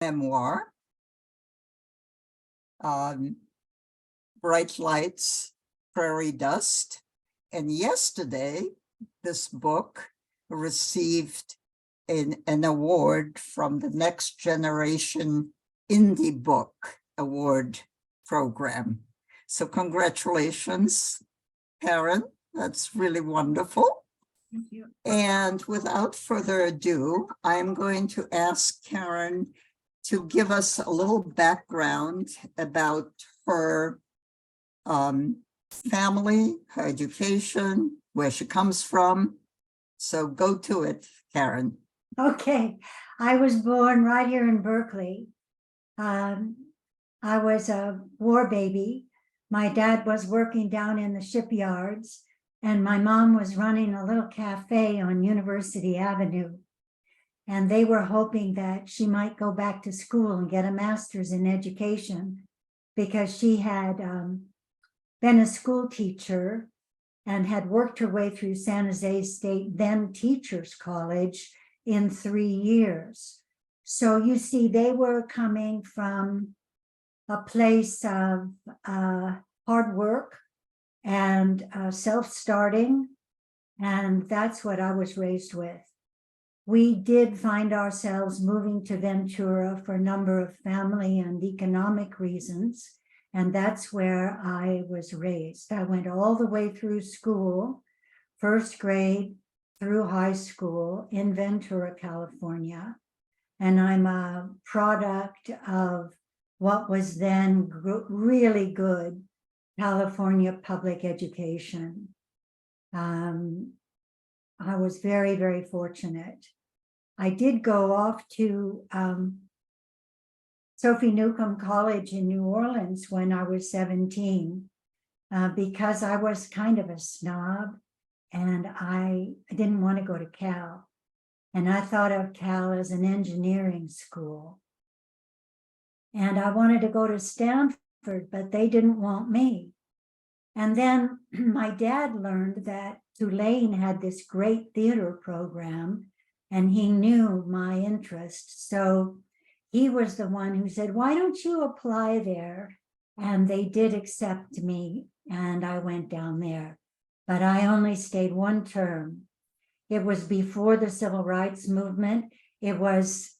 memoir, Bright Lights, Prairie Dust. And yesterday, this book received an award from the Next Generation Indie Book Award program. So congratulations, Karen. That's really wonderful. Thank you. And without further ado, I'm going to ask Karen to give us a little background about her family, her education, where she comes from. So go to it, Karen. Okay, I was born right here in Berkeley. I was a war baby. My dad was working down in the shipyards, and my mom was running a little cafe on University Avenue. And they were hoping that she might go back to school and get a master's in education, because she had been a school teacher and had worked her way through San Jose State, then Teachers College, in 3 years. So you see, they were coming from a place of hard work and self-starting, and that's what I was raised with. We did find ourselves moving to Ventura for a number of family and economic reasons, and that's where I was raised. I went all the way through school, first grade through high school in Ventura, California, and I'm a product of what was then really good California public education. I was very, very fortunate. I did go off to Sophie Newcomb College in New Orleans when I was 17 because I was kind of a snob and I didn't want to go to Cal. And I thought of Cal as an engineering school. And I wanted to go to Stanford, but they didn't want me. And then my dad learned that Tulane had this great theater program, and he knew my interest. So he was the one who said, why don't you apply there? And they did accept me, and I went down there. But I only stayed 1 term. It was before the Civil Rights Movement. It was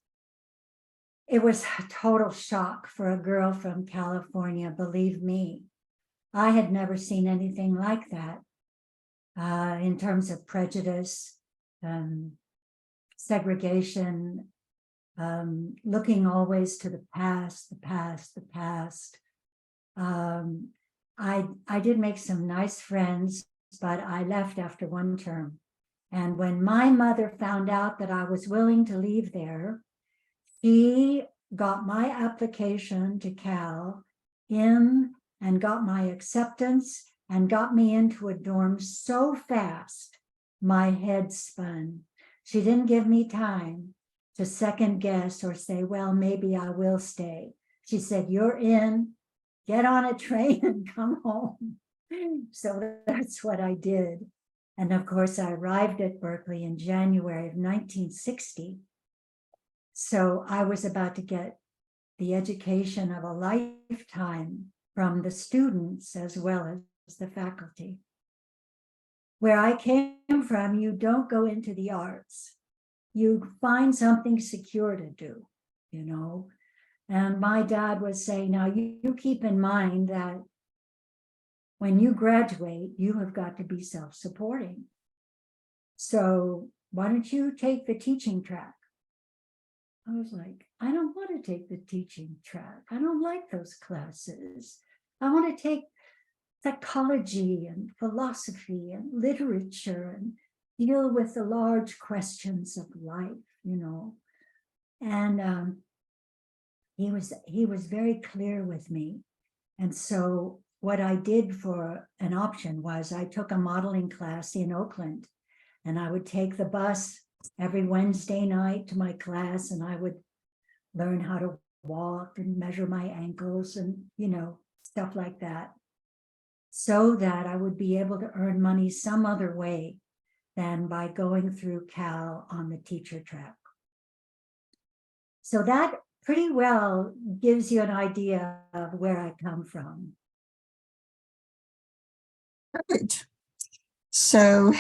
a total shock for a girl from California, believe me. I had never seen anything like that in terms of prejudice, segregation, looking always to the past, the past, the past. I did make some nice friends, but I left after 1 term. And when my mother found out that I was willing to leave there, she got my application to Cal in and got my acceptance and got me into a dorm so fast, my head spun. She didn't give me time to second guess or say, well, maybe I will stay. She said, you're in, get on a train and come home. So that's what I did. And of course, I arrived at Berkeley in January of 1960. So I was about to get the education of a lifetime from the students as well as the faculty. Where I came from, you don't go into the arts. You find something secure to do, you know. And my dad was saying, now you keep in mind that when you graduate, you have got to be self-supporting. So why don't you take the teaching track? I was like, I don't want to take the teaching track. I don't like those classes. I want to take psychology and philosophy and literature and deal with the large questions of life, you know. And he was very clear with me. And so what I did for an option was I took a modeling class in Oakland, and I would take the bus every Wednesday night to my class, and I would learn how to walk and measure my ankles and, you know, stuff like that, so that I would be able to earn money some other way than by going through Cal on the teacher track. So that pretty well gives you an idea of where I come from. Great. So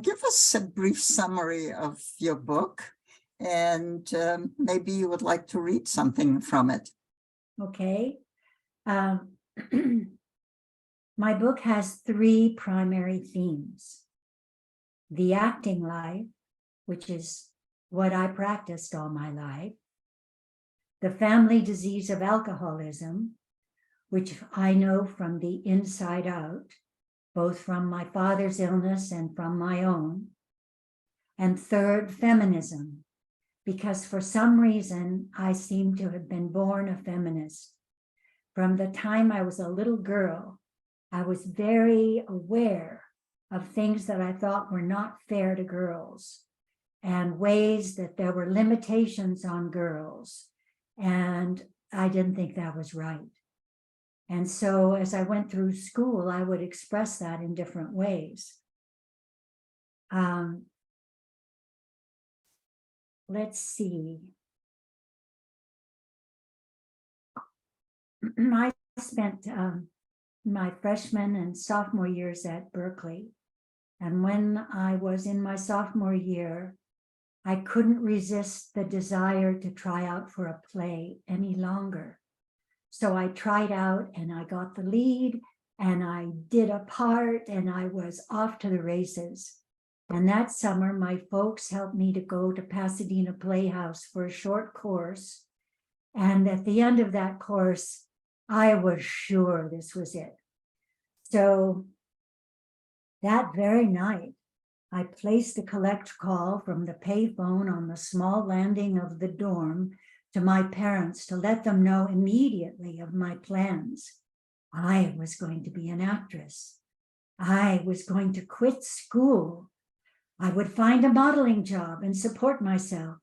give us a brief summary of your book, and maybe you would like to read something from it. Okay. My book has three primary themes: the acting life, which is what I practiced all my life; the family disease of alcoholism, which I know from the inside out, both from my father's illness and from my own; and third, feminism, because for some reason I seem to have been born a feminist. From the time I was a little girl, I was very aware of things that I thought were not fair to girls, and ways that there were limitations on girls, and I didn't think that was right. And so as I went through school, I would express that in different ways. Let's see. I spent my freshman and sophomore years at Berkeley. And when I was in my sophomore year, I couldn't resist the desire to try out for a play any longer. So I tried out and I got the lead and I did a part and I was off to the races. And that summer, my folks helped me to go to Pasadena Playhouse for a short course. And at the end of that course, I was sure this was it. So that very night, I placed a collect call from the payphone on the small landing of the dorm to my parents to let them know immediately of my plans. I was going to be an actress. I was going to quit school. I would find a modeling job and support myself.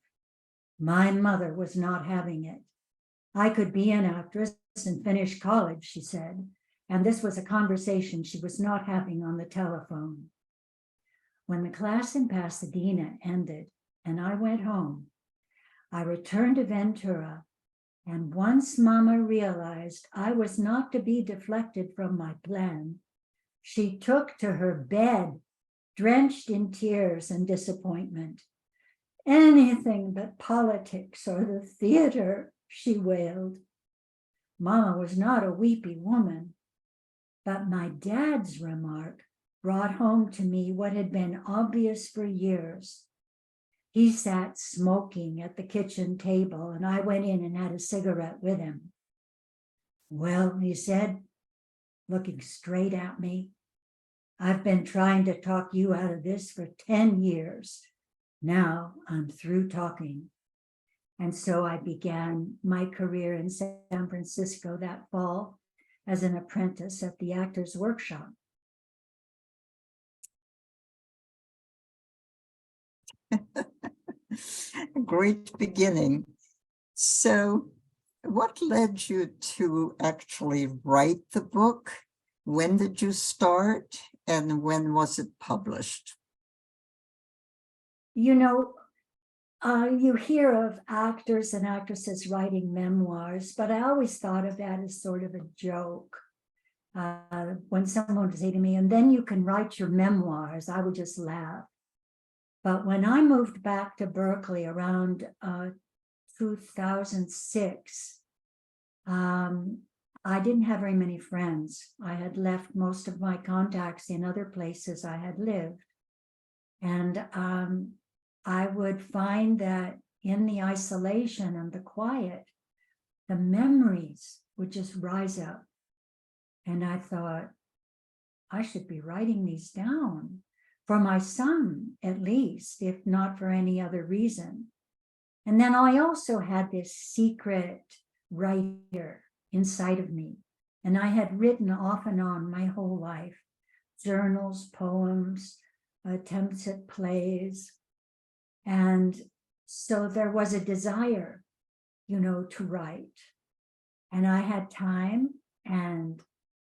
My mother was not having it. I could be an actress and finish college, she said, and this was a conversation she was not having on the telephone. When the class in Pasadena ended and I went home, I returned to Ventura, and once Mama realized I was not to be deflected from my plan, she took to her bed, drenched in tears and disappointment. Anything but politics or the theater, she wailed. Mama was not a weepy woman, but my dad's remark brought home to me what had been obvious for years. He sat smoking at the kitchen table, and I went in and had a cigarette with him. Well, he said, looking straight at me, I've been trying to talk you out of this for 10 years. Now I'm through talking. And so I began my career in San Francisco that fall as an apprentice at the Actors Workshop. Great beginning. So what led you to actually write the book? When did you start, and when was it published? You know, you hear of actors and actresses writing memoirs, but I always thought of that as sort of a joke. When someone would say to me, and then you can write your memoirs, I would just laugh. But when I moved back to Berkeley around 2006, I didn't have very many friends. I had left most of my contacts in other places I had lived. And I would find that in the isolation and the quiet, the memories would just rise up. And I thought, I should be writing these down for my son, at least, if not for any other reason. And then I also had this secret writer inside of me. And I had written off and on my whole life, journals, poems, attempts at plays. And so there was a desire, to write. And I had time and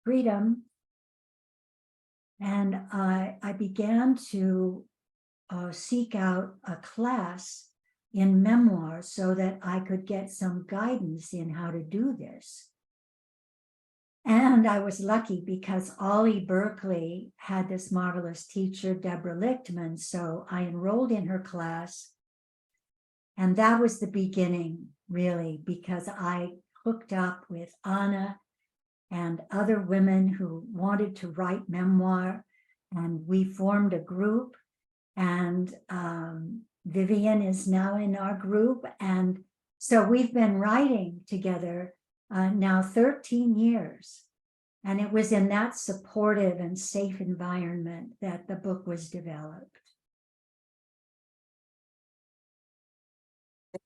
freedom. And I began to seek out a class in memoir so that I could get some guidance in how to do this. And I was lucky because Ollie Berkeley had this marvelous teacher, Deborah Lichtman. So I enrolled in her class. And that was the beginning, really, because I hooked up with Anna and other women who wanted to write memoir. And we formed a group. And Vivian is now in our group. And so we've been writing together now 13 years. And it was in that supportive and safe environment that the book was developed.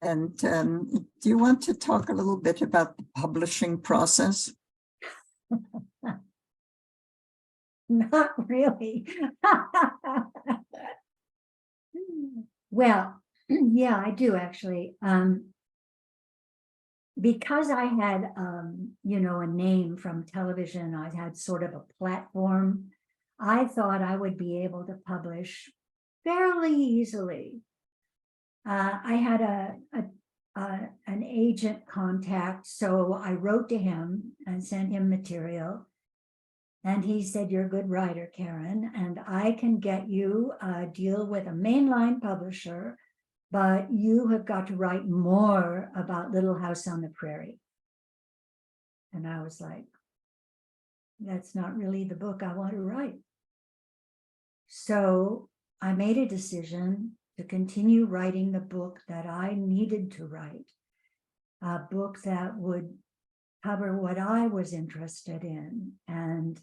And do you want to talk a little bit about the publishing process? Not really. Well, yeah, I do actually. Because I had, a name from television, I had sort of a platform. I thought I would be able to publish fairly easily. I had an agent contact, so I wrote to him and sent him material. And he said, "You're a good writer, Karen, and I can get you a deal with a mainline publisher, but you have got to write more about Little House on the Prairie." And I was like, that's not really the book I want to write. So I made a decision to continue writing the book that I needed to write, a book that would cover what I was interested in, and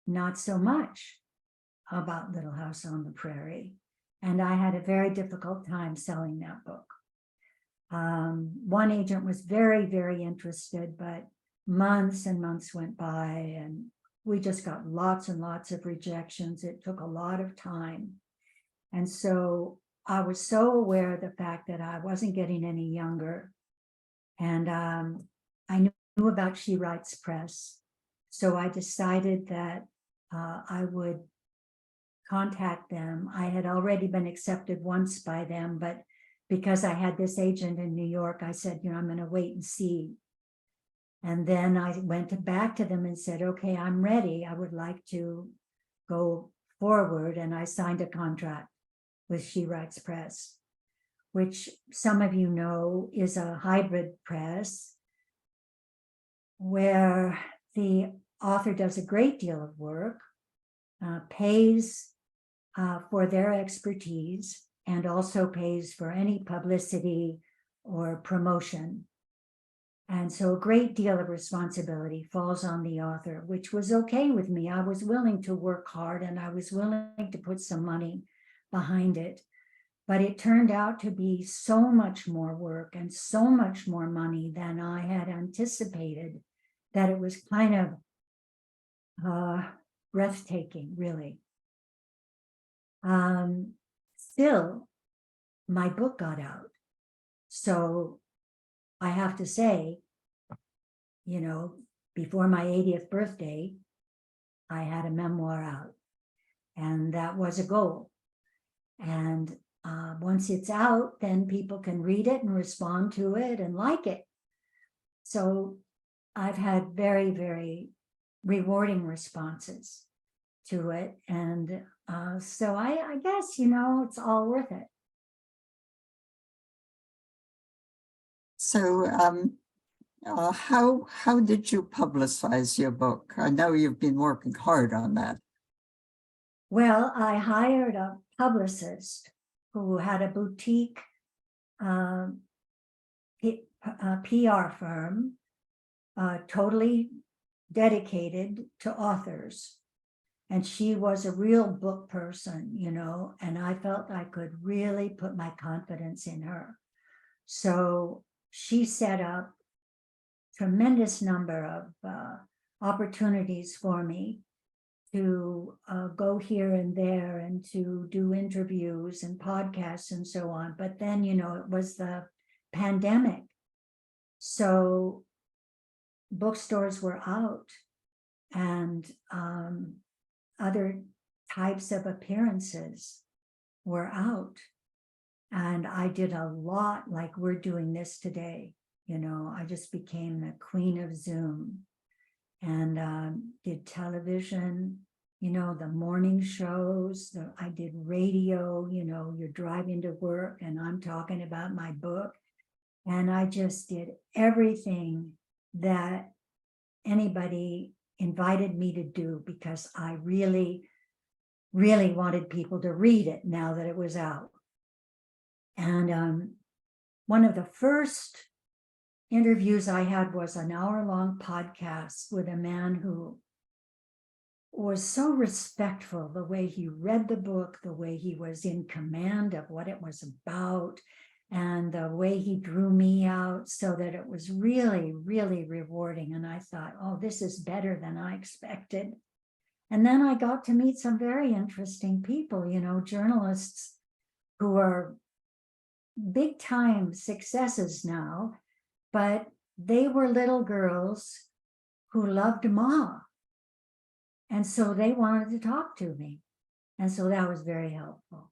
not so much about Little House on the Prairie. And I had a very difficult time selling that book. One agent was very, very interested, but months and months went by and we just got lots and lots of rejections. It took a lot of time. And so I was so aware of the fact that I wasn't getting any younger. And I knew about She Writes Press. So I decided that I would contact them. I had already been accepted once by them, but because I had this agent in New York, I said, I'm going to wait and see. And then I went back to them and said, okay, I'm ready. I would like to go forward. And I signed a contract with She Writes Press, which some of you know is a hybrid press where the author does a great deal of work, pays for their expertise, and also pays for any publicity or promotion. And so a great deal of responsibility falls on the author, which was okay with me. I was willing to work hard and I was willing to put some money behind it. But it turned out to be so much more work and so much more money than I had anticipated that it was kind of breathtaking, really. Still, my book got out. So I have to say, before my 80th birthday, I had a memoir out, and that was a goal. And once it's out, then people can read it and respond to it and like it. So I've had very, very rewarding responses to it. And so I guess, it's all worth it. So how did you publicize your book? I know you've been working hard on that. Well, I hired a publicist who had a boutique PR firm, totally dedicated to authors. And she was a real book person, and I felt I could really put my confidence in her. So she set up tremendous number of opportunities for me to go here and there and to do interviews and podcasts and so on. But then, it was the pandemic. So bookstores were out and other types of appearances were out. And I did a lot like we're doing this today. I just became the queen of Zoom, and did television, the morning shows. I did radio, you're driving to work and I'm talking about my book. And I just did everything that anybody invited me to do, because I really, really wanted people to read it now that it was out. And one of the first interviews I had was an hour-long podcast with a man who was so respectful, the way he read the book, the way he was in command of what it was about, and the way he drew me out, so that it was really, really rewarding. And I thought, oh, this is better than I expected. And then I got to meet some very interesting people, journalists who are big time successes now, but they were little girls who loved Ma. And so they wanted to talk to me. And so that was very helpful.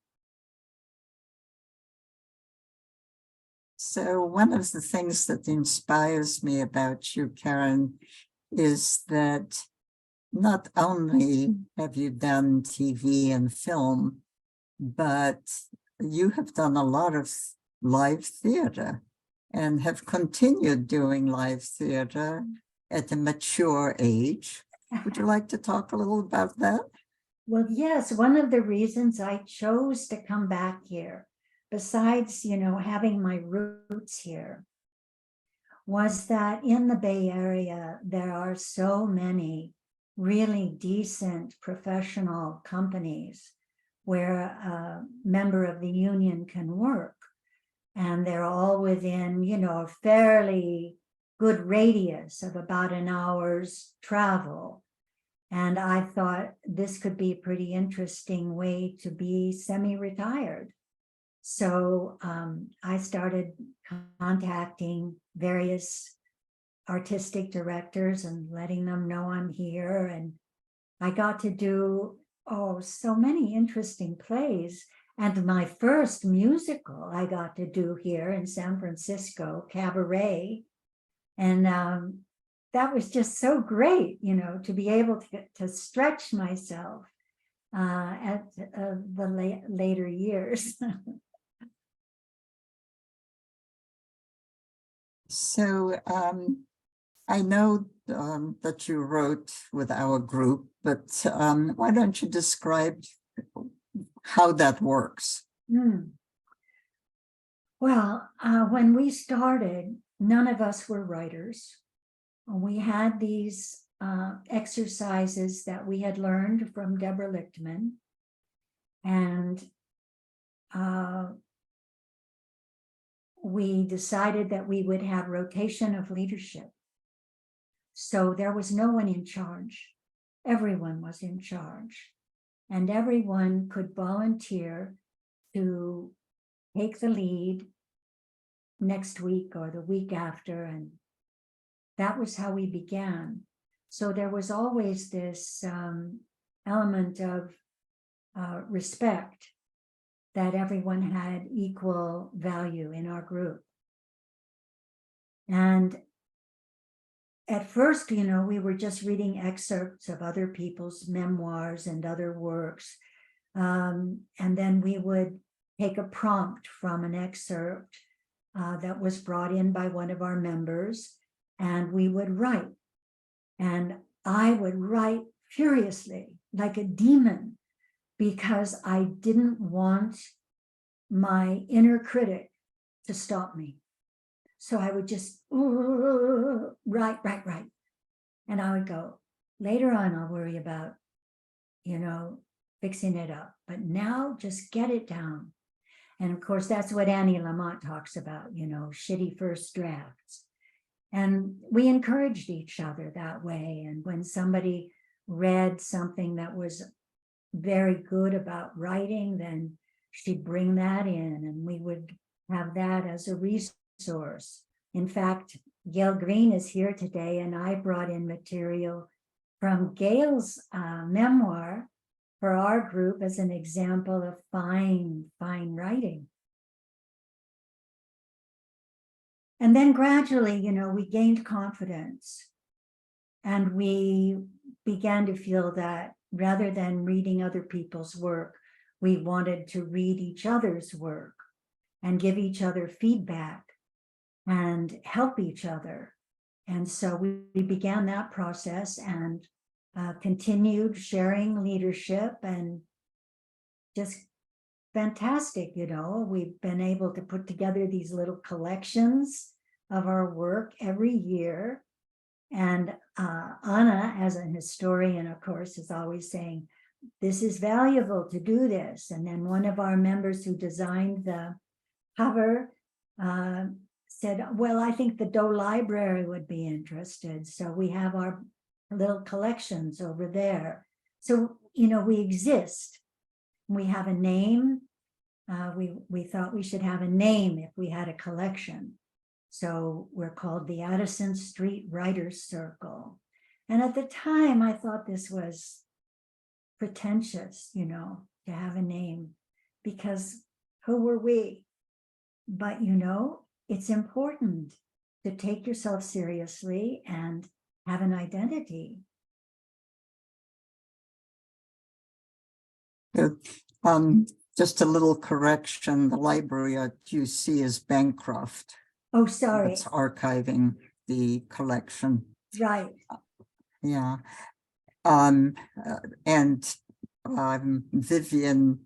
So one of the things that inspires me about you, Karen, is that not only have you done TV and film, but you have done a lot of live theater and have continued doing live theater at a mature age. Would you like to talk a little about that? Well, yes, one of the reasons I chose to come back here, besides, having my roots here, was that in the Bay Area, there are so many really decent professional companies where a member of the union can work. And they're all within, a fairly good radius of about an hour's travel. And I thought this could be a pretty interesting way to be semi-retired. So I started contacting various artistic directors and letting them know I'm here. And I got to do, so many interesting plays. And my first musical I got to do here in San Francisco, Cabaret. And that was just so great, to be able to stretch myself at the later years. So I know that you wrote with our group, but why don't you describe how that works? Well, when we started, none of us were writers. We had these exercises that we had learned from Deborah Lichtman, and we decided that we would have rotation of leadership. So there was no one in charge. Everyone was in charge, and everyone could volunteer to take the lead next week or the week after. And that was how we began. So there was always this element of respect, that everyone had equal value in our group. And at first, we were just reading excerpts of other people's memoirs and other works. And then we would take a prompt from an excerpt that was brought in by one of our members, and we would write. And I would write furiously, like a demon, because I didn't want my inner critic to stop me. So I would just write. And I would go, later on, I'll worry about, fixing it up. But now just get it down. And of course, that's what Annie Lamott talks about, shitty first drafts. And we encouraged each other that way. And when somebody read something that was very good about writing, then she'd bring that in, and we would have that as a resource. In fact, Gail Green is here today, and I brought in material from Gail's memoir for our group as an example of fine writing. And then gradually, we gained confidence, and we began to feel that rather than reading other people's work, we wanted to read each other's work and give each other feedback and help each other. And so we began that process and continued sharing leadership, and just fantastic. We've been able to put together these little collections of our work every year. And Anna, as a historian, of course, is always saying, this is valuable to do this. And then one of our members who designed the cover said, well, I think the Doe Library would be interested. So we have our little collections over there. So, we exist. We have a name. We thought we should have a name if we had a collection. So we're called the Addison Street Writers Circle. And at the time, I thought this was pretentious, to have a name, because who were we? But, it's important to take yourself seriously and have an identity. Just a little correction, the library at UC is bankrupt. Oh, sorry. It's archiving the collection. Right. Yeah. And Vivian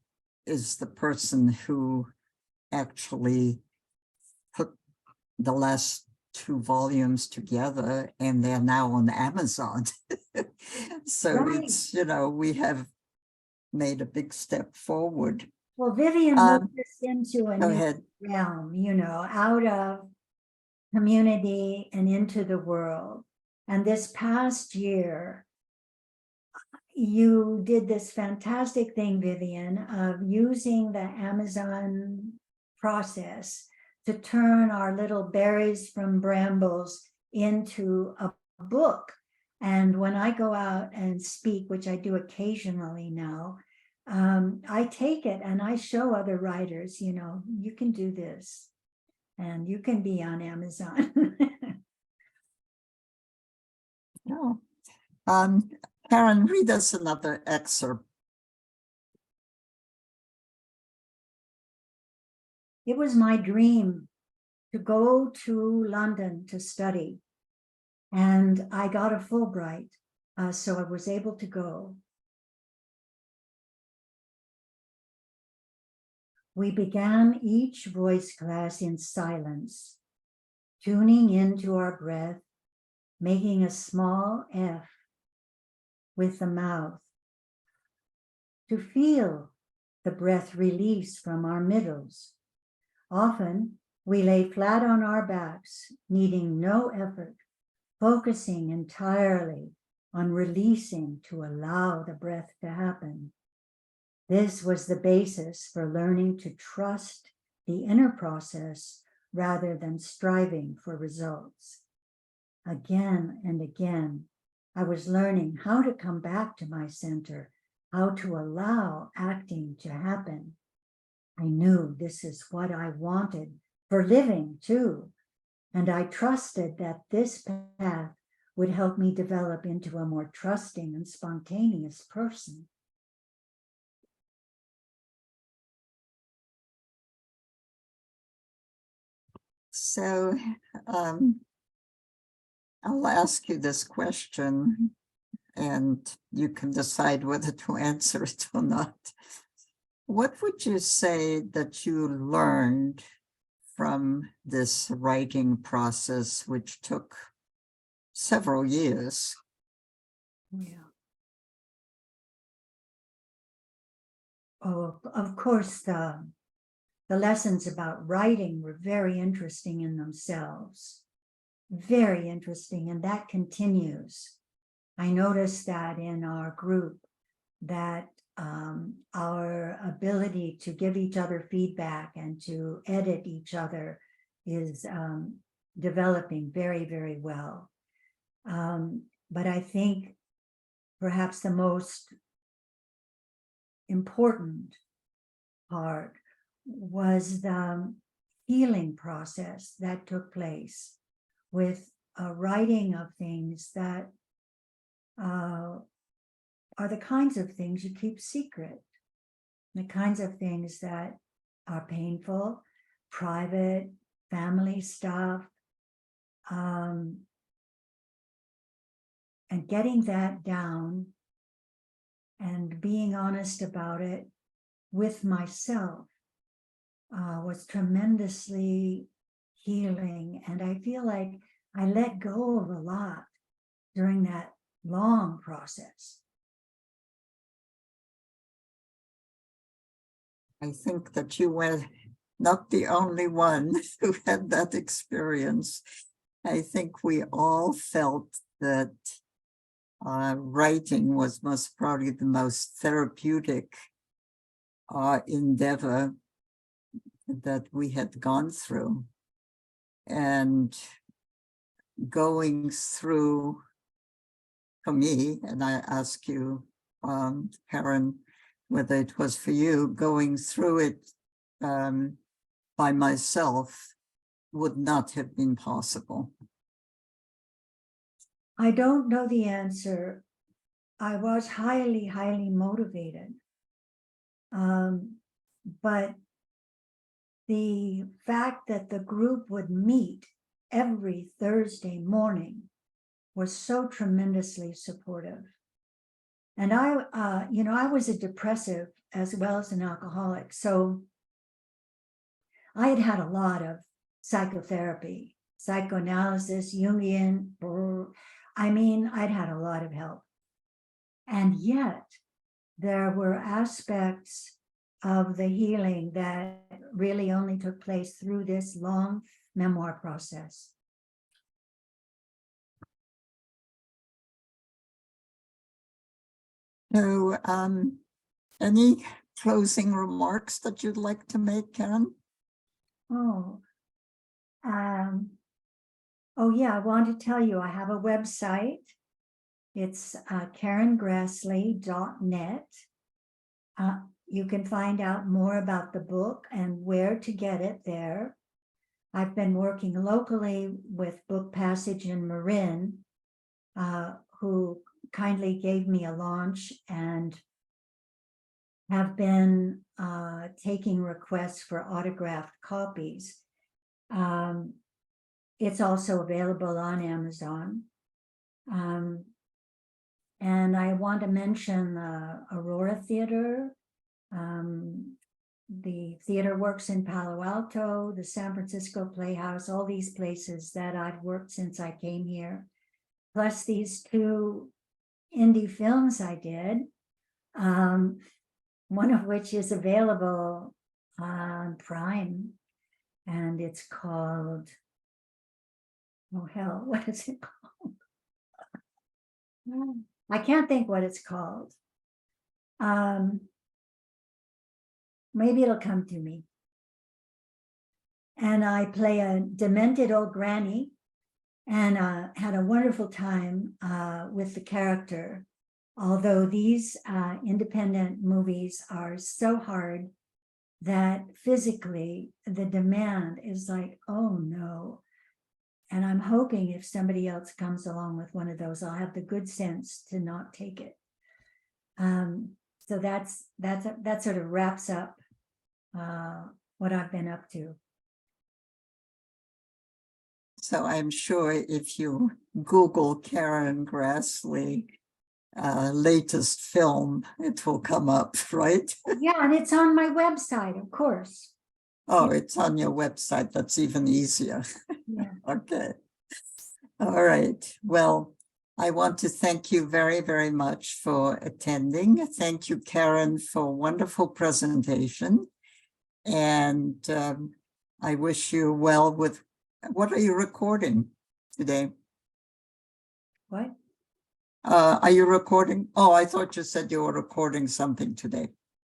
is the person who actually put the last 2 volumes together, and they're now on Amazon. So Right. it's, we have made a big step forward. Well, Vivian moved us into a Go new ahead. realm, out of community and into the world. And this past year, you did this fantastic thing, Vivian, of using the Amazon process to turn our little berries from brambles into a book. And when I go out and speak, which I do occasionally now, I take it and I show other writers, you can do this and you can be on Amazon. No. Karen, read us another excerpt. It was my dream to go to London to study, and I got a Fulbright, so I was able to go. We began each voice class in silence, tuning into our breath, making a small F with the mouth to feel the breath release from our middles. Often we lay flat on our backs, needing no effort, focusing entirely on releasing to allow the breath to happen. This was the basis for learning to trust the inner process rather than striving for results. Again and again, I was learning how to come back to my center, how to allow acting to happen. I knew this is what I wanted for living too, and I trusted that this path would help me develop into a more trusting and spontaneous person. So I'll ask you this question, and you can decide whether to answer it or not. What would you say that you learned from this writing process, which took several years? Yeah. Oh, of course, the lessons about writing were very interesting in themselves. Very interesting, and that continues. I noticed that in our group, that our ability to give each other feedback and to edit each other is developing very, very well. But I think perhaps the most important part was the healing process that took place with a writing of things that are the kinds of things you keep secret, the kinds of things that are painful, private, family stuff, and getting that down and being honest about it with myself was tremendously healing. And I feel like I let go of a lot during that long process. I think that you were not the only one who had that experience. I think we all felt that writing was most probably the most therapeutic endeavor that we had gone through. And going through, for me, and I ask you, Karen, whether it was for you, going through it by myself would not have been possible. I don't know the answer. I was highly, highly motivated. But the fact that the group would meet every Thursday morning was so tremendously supportive. And I was a depressive as well as an alcoholic. So I had had a lot of psychotherapy, psychoanalysis, Jungian. I'd had a lot of help. And yet there were aspects of the healing that really only took place through this long memoir process. So, any closing remarks that you'd like to make, Karen? Oh yeah, I want to tell you, I have a website. It's karengrassle.net. You can find out more about the book and where to get it there. I've been working locally with Book Passage in Marin, who kindly gave me a launch and have been taking requests for autographed copies. It's also available on Amazon. And I want to mention Aurora Theater. The theater works in Palo Alto, the San Francisco Playhouse, all these places that I've worked since I came here. Plus these 2 indie films I did, one of which is available on Prime, and it's called, oh hell, what is it called? I can't think what it's called. Maybe it'll come to me. And I play a demented old granny, and had a wonderful time with the character. Although these independent movies are so hard that physically the demand is like, oh no. And I'm hoping if somebody else comes along with one of those, I'll have the good sense to not take it. So that sort of wraps up what I've been up to. So I'm sure if you Google Karen Grassle latest film, it will come up, right? Yeah, and it's on my website, of course. Oh, it's on your website. That's even easier. Yeah. Okay. All right. Well, I want to thank you very, very much for attending. Thank you, Karen, for a wonderful presentation. And I wish you well with, what are you recording today? What? Are you recording? Oh, I thought you said you were recording something today.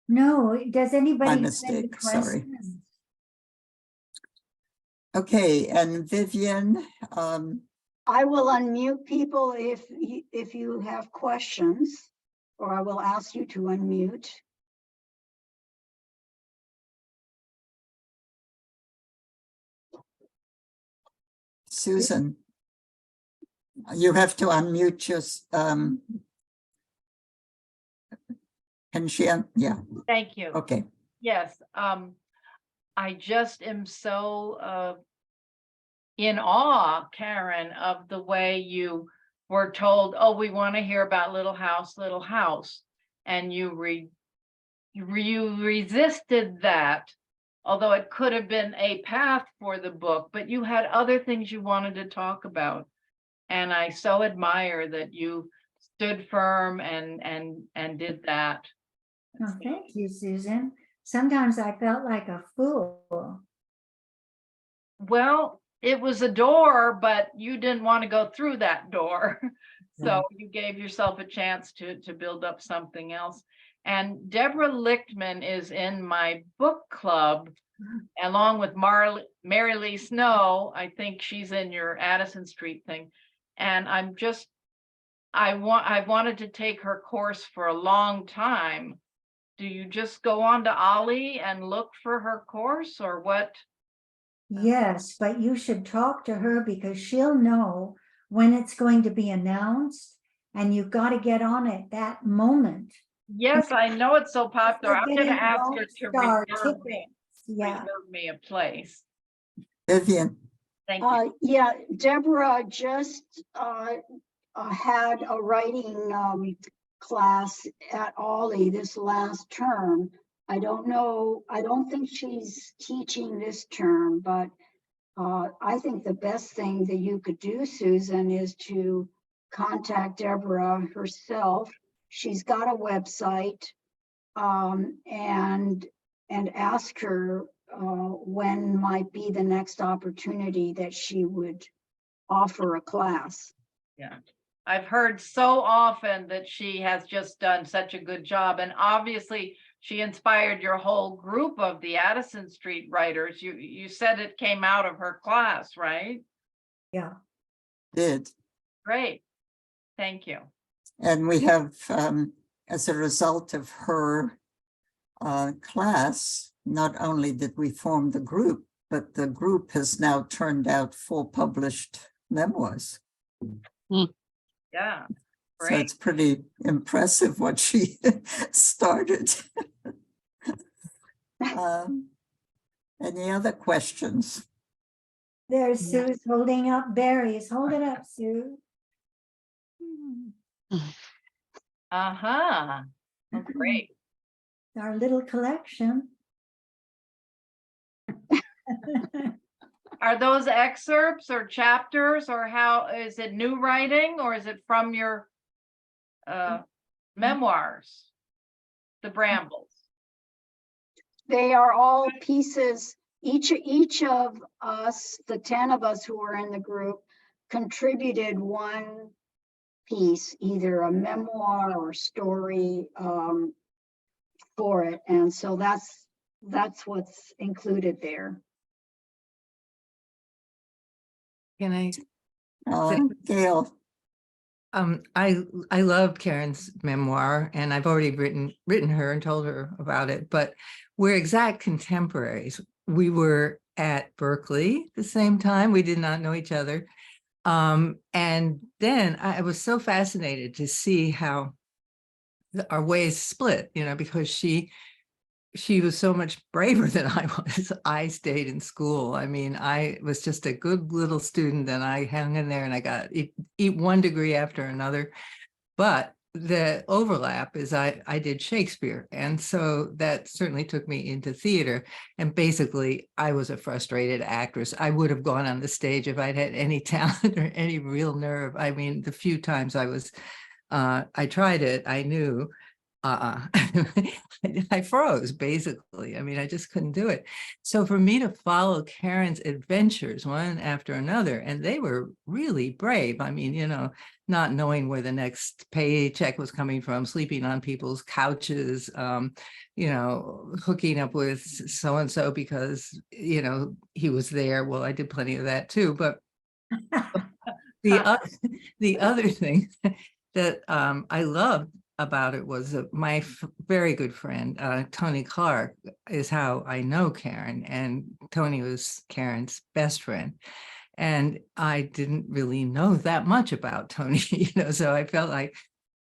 No, does anybody My have any mistake, sorry. questions? Okay, and Vivian, I will unmute people if you have questions, or I will ask you to unmute. Susan, you have to unmute your, can she, yeah, Thank you. okay. Yes, I just am so in awe, Karen, of the way you were told, oh, we want to hear about Little House. And you resisted that, although it could have been a path for the book, but you had other things you wanted to talk about. And I so admire that you stood firm and did that. Oh, thank you, Susan. Sometimes I felt like a fool. Well, it was a door, but you didn't want to go through that door. So you gave yourself a chance to build up something else. And Deborah Lichtman is in my book club, along with Mary Lee Snow. I think she's in your Addison Street thing. And I've wanted to take her course for a long time. Do you just go on to Ollie and look for her course, or what? Yes, but you should talk to her because she'll know when it's going to be announced, and you've got to get on it that moment. Yes, I know it's so popular. I'm going to Getting ask her Gold to Star reserve me, tickets. Yeah. reserve me a place. Vivian, Thank you. Yeah, Deborah just had a writing class at Ollie this last term. I don't know, I don't think she's teaching this term, but I think the best thing that you could do, Susan, is to contact Deborah herself. She's got a website, and ask her when might be the next opportunity that she would offer a class. Yeah. I've heard so often that she has just done such a good job, and obviously she inspired your whole group of the Addison Street writers. You said it came out of her class, right? Yeah. did. Great. Thank you. And we have, as a result of her class, not only did we form the group, but the group has now turned out 4 published memoirs. Yeah. So Great. it's pretty impressive what she started. Any other questions? There's Sue's holding up berries. Hold it up, Sue. Uh-huh. Oh, great. Our little collection. Are those excerpts or chapters, or how is it new writing, or is it from your memoirs, The Brambles? They are all pieces, each of us, the 10 of us who were in the group, contributed one piece, either a memoir or story for it. And so that's what's included there. Can I? Gail, I love Karen's memoir, and I've already written her and told her about it, but we're exact contemporaries. We were at Berkeley the same time. We did not know each other. And then I was so fascinated to see how our ways split, because she was so much braver than I was. I stayed in school. I mean, I was just a good little student, and I hung in there, and I got eat one degree after another. But the overlap is I did Shakespeare. And so that certainly took me into theater. And basically, I was a frustrated actress. I would have gone on the stage if I'd had any talent or any real nerve. I mean, the few times I tried it, I knew I froze, basically. I mean, I just couldn't do it. So for me to follow Karen's adventures one after another, and they were really brave. I mean, not knowing where the next paycheck was coming from, sleeping on people's couches, hooking up with so-and-so because, he was there. Well, I did plenty of that too. But the other thing that I loved about it was my very good friend, Tony Clark, is how I know Karen, and Tony was Karen's best friend. And I didn't really know that much about Tony, so I felt like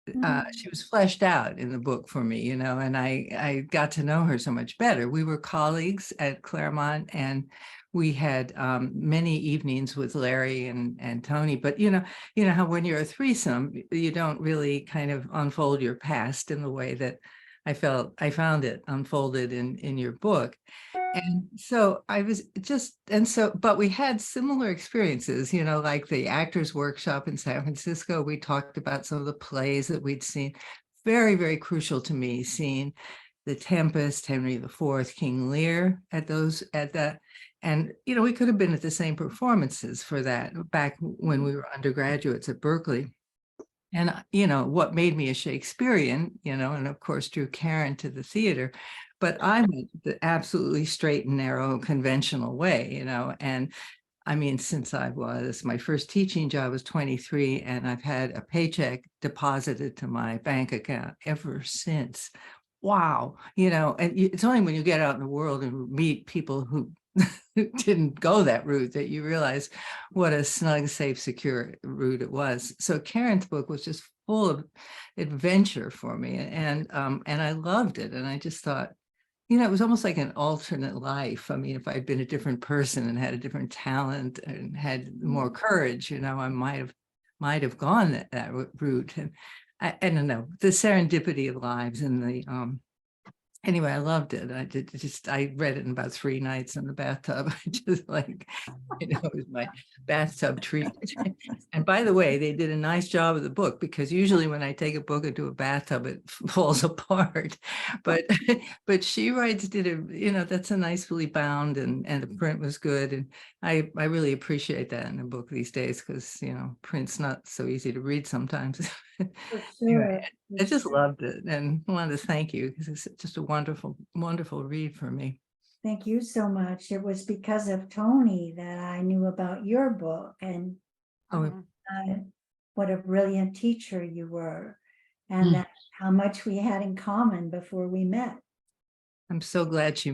she was fleshed out in the book for me, and I got to know her so much better. We were colleagues at Claremont, and we had many evenings with Larry and Tony. But you know how when you're a threesome, you don't really kind of unfold your past in the way that I found it unfolded in your book. And so I was but we had similar experiences, like the actors workshop in San Francisco. We talked about some of the plays that we'd seen. Very, very crucial to me, seeing The Tempest, Henry IV, King Lear at that. And, we could have been at the same performances for that back when we were undergraduates at Berkeley. And, what made me a Shakespearean, and of course drew Karen to the theater, but I went the absolutely straight and narrow conventional way, and I mean, since my first teaching job was 23, and I've had a paycheck deposited to my bank account ever since. Wow. And it's only when you get out in the world and meet people who didn't go that route that you realize what a snug, safe, secure route it was. So Karen's book was just full of adventure for me, and I loved it. And I just thought, it was almost like an alternate life. I mean, if I'd been a different person and had a different talent and had more courage, I might have gone that route. And I don't know, the serendipity of lives and the anyway, I loved it. I read it in about 3 nights in the bathtub. Just like, it was my bathtub treat. And by the way, they did a nice job of the book, because usually when I take a book into a bathtub, it falls apart. But She Writes that's a nicely bound, and the print was good. And I really appreciate that in a book these days, because, print's not so easy to read sometimes. For Anyway, sure. I just loved it, and I wanted to thank you, because it's just a wonderful, wonderful read for me. Thank you so much. It was because of Tony that I knew about your book, and Oh, what a brilliant teacher you were, and that how much we had in common before we met. I'm so glad she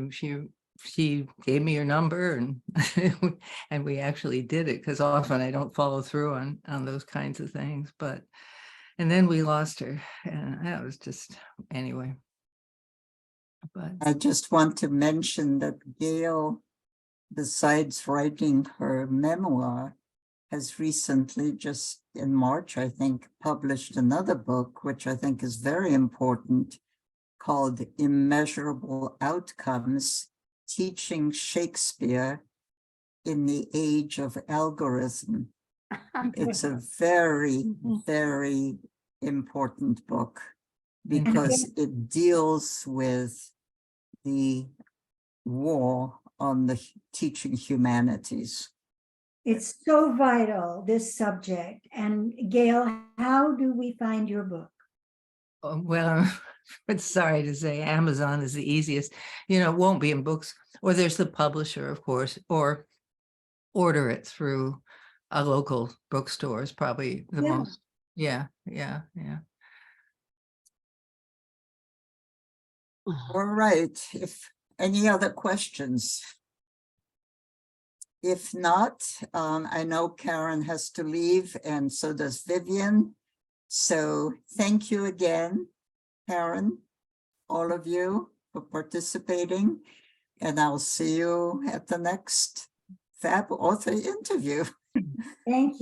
gave me your number, and and we actually did it, because often I don't follow through on those kinds of things. And then we lost her, and that was just, anyway. But I just want to mention that Gail, besides writing her memoir, has recently, just in March, I think, published another book, which I think is very important, called Immeasurable Outcomes: Teaching Shakespeare in the Age of Algorithm. It's a very, very important book, because it deals with the war on the teaching humanities. It's so vital, this subject. And Gail, how do we find your book? well, I'm sorry to say, Amazon is the easiest. It won't be in books, or there's the publisher, of course, or order it through a local bookstore is probably the most. Yeah. All right, if any other questions? If not, I know Karen has to leave, and so does Vivian. So thank you again, Karen, all of you, for participating, and I'll see you at the next FAB author interview. Thank you.